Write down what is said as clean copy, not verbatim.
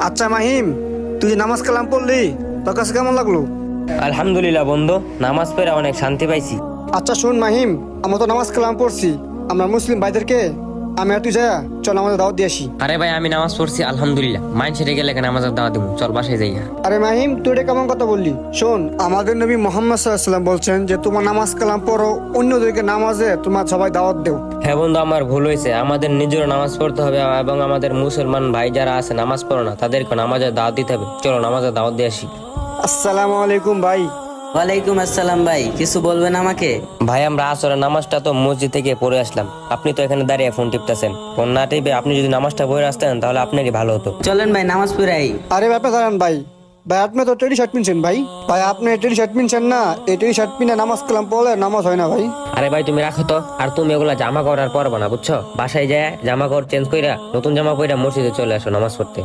আচ্ছা মাহিম, তুই যে নামাজ কালাম পড়লি, তোর কাছে কেমন লাগলো? আলহামদুলিল্লাহ বন্ধু, নামাজ পড়ে অনেক শান্তি পাইছি। আচ্ছা শোন মাহিম, আমরা তো নামাজ কালাম পড়ছি, আমরা মুসলিম ভাইদেরকে আমি আর তুই যা চল আমাদের দাওয়াত দিয়ে আসি। আরে ভাই, আমি নামাজ পড়ছি আলহামদুলিল্লাহ। মাইন সেরে গেলে নামাজের দাওয়াত দিব, চল বাসায় যাই। আরে মাহিম, তুই এটা কেমন কথা বললি? শোন, আমাদের নবী মোহাম্মদ সাল্লাল্লাহু আলাইহি ওয়াসাল্লাম বলছেন যে তোমার নামাজ কালাম পড়ো, অন্যদেরকে নামাজে তোমার সবাই দাওয়াত দেও। হ্যাঁ বন্ধু, আমার ভুল হয়েছে। আমাদের নিজেরও নামাজ পড়তে হবে এবং আমাদের মুসলমান ভাই যারা আছে নামাজ পড়ো না তাদেরকে নামাজের দাওয়াত দিতে হবে। চলো নামাজের দাওয়াত দিয়ে আসি। আসসালামু আলাইকুম ভাই। ওয়ালাইকুম আসসালাম ভাই, কিছু বলবেন আমাকে? ভাই, আমরা আসরের নামাজটা তো মসজিদ থেকে পড়ে আসলাম। আপনি তো এখানে দাঁড়িয়ে ফোন টিপতেছেন। ফোন না টিপে আপনি যদি নামাজটা পড়ে আসতেন তাহলে আপনারই ভালো হতো। চলেন ভাই নামাজ পড়াই। আরে ব্যাপার দাঁড়ান ভাই, ভাই আপনি তো টেডি শার্ট পিনছেন ভাই। ভাই আপনি টেডি শার্ট পিনছেন না, এই টেডি শার্ট পিনে নামাজ কালাম পড়লে নামাজ হয় না ভাই। আরে ভাই তুমি রাখো তো। আর তুমি এগুলা জামা কাপড় আর পরবা না, বুঝছো? বাসায় যায় জামা কাপড় চেঞ্জ কইরা নতুন জামা পরে মসজিদে চলে আসো নামাজ পড়তে।